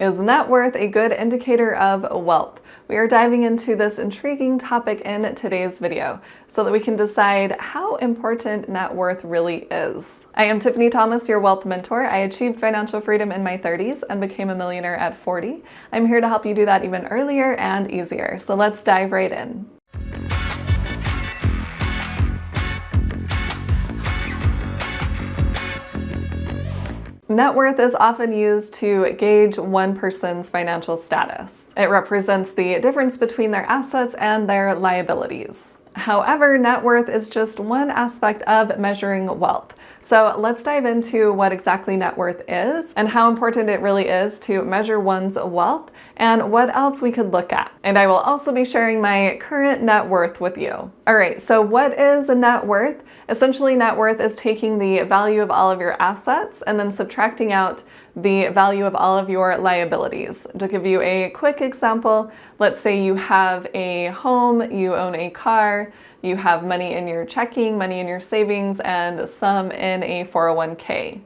Is net worth a good indicator of wealth? We are diving into this intriguing topic in today's video so that we can decide how important net worth really is. I am Tiffany Thomas, your wealth mentor. I achieved financial freedom in my 30s and became a millionaire at 40. I'm here to help you do that even earlier and easier. So let's dive right in. Net worth is often used to gauge one person's financial status. It represents the difference between their assets and their liabilities. However, net worth is just one aspect of measuring wealth. So let's dive into what exactly net worth is and how important it really is to measure one's wealth and what else we could look at. And I will also be sharing my current net worth with you. All right, so what is a net worth? Essentially, net worth is taking the value of all of your assets and then subtracting out the value of all of your liabilities. To give you a quick example, let's say you have a home, you own a car, you have money in your checking, money in your savings, and some in a 401k.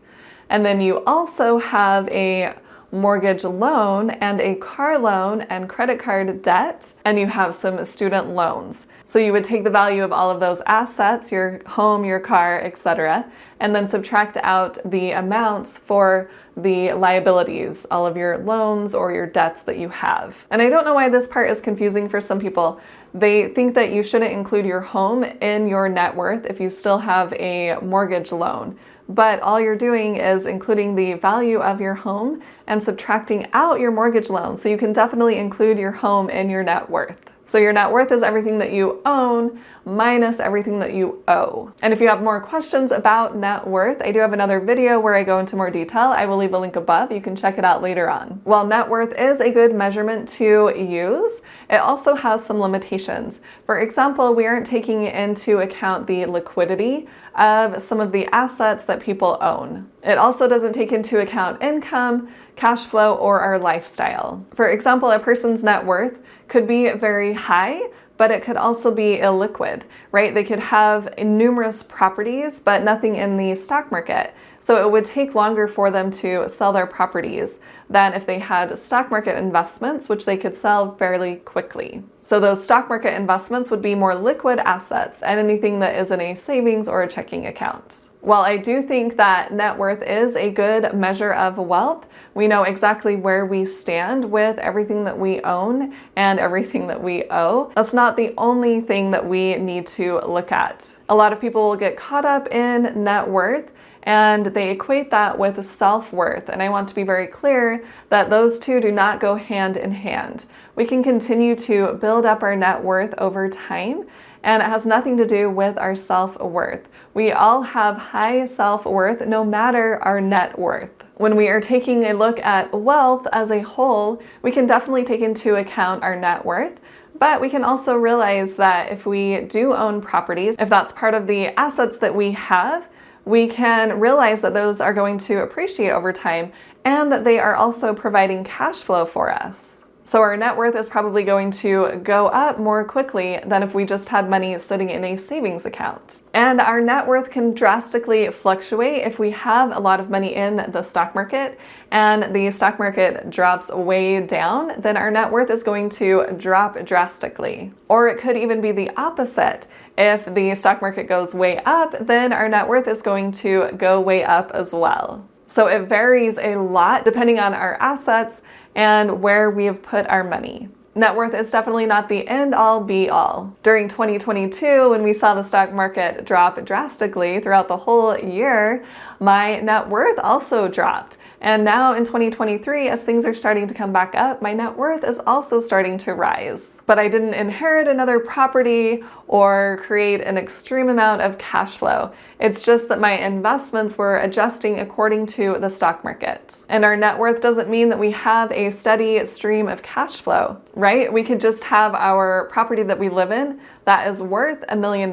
And then you also have a mortgage loan and a car loan and credit card debt, and you have some student loans. So you would take the value of all of those assets, your home, your car, etc., and then subtract out the amounts for the liabilities, all of your loans or your debts that you have. And I don't know why this part is confusing for some people. They think that you shouldn't include your home in your net worth if you still have a mortgage loan. But all you're doing is including the value of your home and subtracting out your mortgage loan. So you can definitely include your home in your net worth. So your net worth is everything that you own minus everything that you owe. And if you have more questions about net worth, I do have another video where I go into more detail. I will leave a link above. You can check it out later on. While net worth is a good measurement to use, it also has some limitations. For example, we aren't taking into account the liquidity of some of the assets that people own. It also doesn't take into account income, cash flow, or our lifestyle. For example, a person's net worth could be very high, but it could also be illiquid, right? They could have numerous properties, but nothing in the stock market. So it would take longer for them to sell their properties than if they had stock market investments, which they could sell fairly quickly. So those stock market investments would be more liquid assets and anything that is in a savings or a checking account. While I do think that net worth is a good measure of wealth, we know exactly where we stand with everything that we own and everything that we owe. That's not the only thing that we need to look at. A lot of people will get caught up in net worth and they equate that with self-worth. And I want to be very clear that those two do not go hand in hand. We can continue to build up our net worth over time, and it has nothing to do with our self-worth. We all have high self-worth no matter our net worth. When we are taking a look at wealth as a whole, we can definitely take into account our net worth, but we can also realize that if we do own properties, if that's part of the assets that we have, we can realize that those are going to appreciate over time and that they are also providing cash flow for us. So our net worth is probably going to go up more quickly than if we just had money sitting in a savings account. And our net worth can drastically fluctuate if we have a lot of money in the stock market and the stock market drops way down, then our net worth is going to drop drastically. Or it could even be the opposite. If the stock market goes way up, then our net worth is going to go way up as well. So it varies a lot depending on our assets and where we have put our money. Net worth is definitely not the end all be all. During 2022, when we saw the stock market drop drastically throughout the whole year, my net worth also dropped. And now in 2023, as things are starting to come back up, my net worth is also starting to rise. But I didn't inherit another property or create an extreme amount of cash flow. It's just that my investments were adjusting according to the stock market. And our net worth doesn't mean that we have a steady stream of cash flow, right? We could just have our property that we live in that is worth $1 million.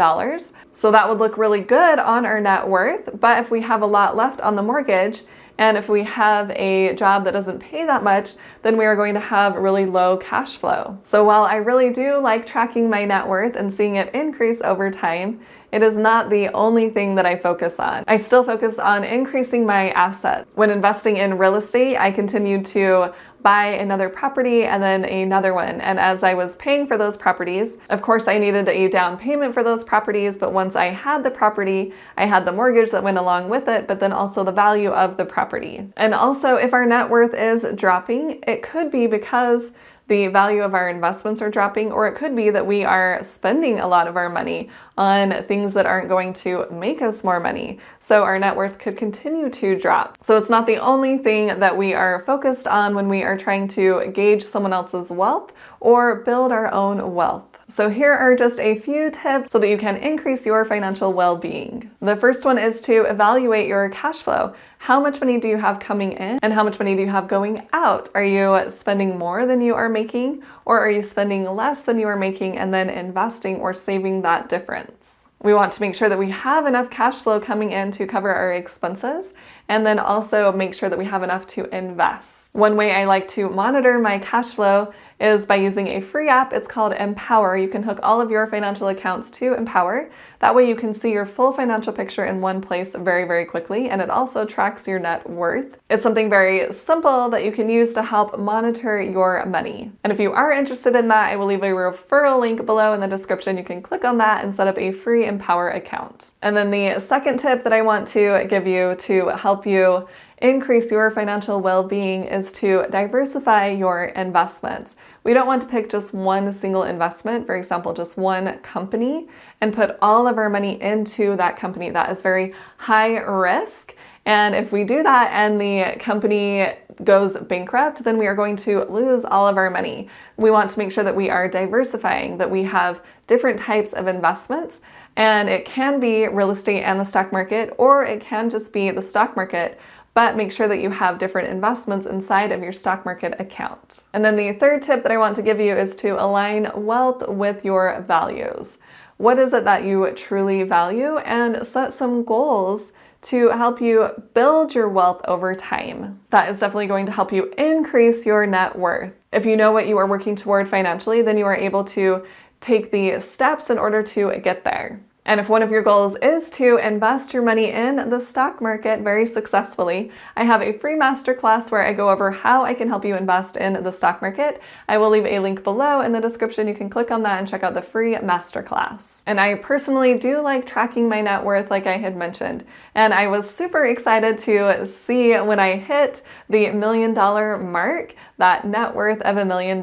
So that would look really good on our net worth. But if we have a lot left on the mortgage, and if we have a job that doesn't pay that much, then we are going to have really low cash flow. So while I really do like tracking my net worth and seeing it increase over time, it is not the only thing that I focus on. I still focus on increasing my assets. When investing in real estate, I continue to buy another property and then another one. And as I was paying for those properties, of course I needed a down payment for those properties, but once I had the property, I had the mortgage that went along with it, but then also the value of the property. And also, if our net worth is dropping, it could be because the value of our investments are dropping, or it could be that we are spending a lot of our money on things that aren't going to make us more money. So our net worth could continue to drop. So it's not the only thing that we are focused on when we are trying to gauge someone else's wealth or build our own wealth. So here are just a few tips so that you can increase your financial well-being. The first one is to evaluate your cash flow. How much money do you have coming in and how much money do you have going out? Are you spending more than you are making, or are you spending less than you are making and then investing or saving that difference? We want to make sure that we have enough cash flow coming in to cover our expenses, and then also make sure that we have enough to invest. One way I like to monitor my cash flow is by using a free app. It's called Empower. You can hook all of your financial accounts to Empower. That way you can see your full financial picture in one place very, very quickly, and it also tracks your net worth. It's something very simple that you can use to help monitor your money. And if you are interested in that, I will leave a referral link below in the description. You can click on that and set up a free Empower account. And then the second tip that I want to give you to help you increase your financial well-being is to diversify your investments. We don't want to pick just one single investment, for example, just one company, and put all of our money into that company. That is very high risk. And if we do that and the company goes bankrupt, then we are going to lose all of our money. We want to make sure that we are diversifying, that we have different types of investments. And it can be real estate and the stock market, or it can just be the stock market, but make sure that you have different investments inside of your stock market account. And then the third tip that I want to give you is to align wealth with your values. What is it that you truly value, and set some goals to help you build your wealth over time. That is definitely going to help you increase your net worth. If you know what you are working toward financially, then you are able to take the steps in order to get there. And if one of your goals is to invest your money in the stock market very successfully, I have a free masterclass where I go over how I can help you invest in the stock market. I will leave a link below in the description. You can click on that and check out the free masterclass. And I personally do like tracking my net worth, like I had mentioned. And I was super excited to see when I hit the $1 million mark, that net worth of $1 million.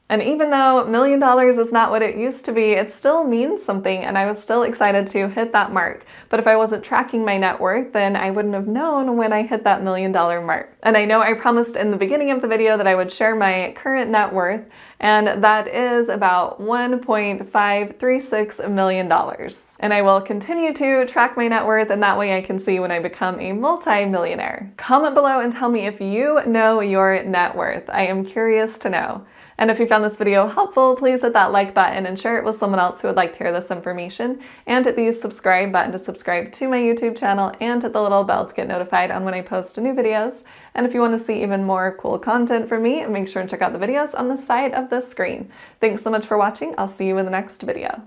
And even though $1 million is not what it used to be, it still means something, and I was still excited to hit that mark. But if I wasn't tracking my net worth, then I wouldn't have known when I hit that $1 million mark. And I know I promised in the beginning of the video that I would share my current net worth, and that is about $1.536 million. And I will continue to track my net worth, and that way I can see when I become a multi-millionaire. Comment below and tell me if you know your net worth. I am curious to know. And if you found this video helpful, please hit that like button and share it with someone else who would like to hear this information. And hit the subscribe button to subscribe to my YouTube channel, and hit the little bell to get notified on when I post new videos. And if you want to see even more cool content from me, make sure to check out the videos on the side of the screen. Thanks so much for watching. I'll see you in the next video.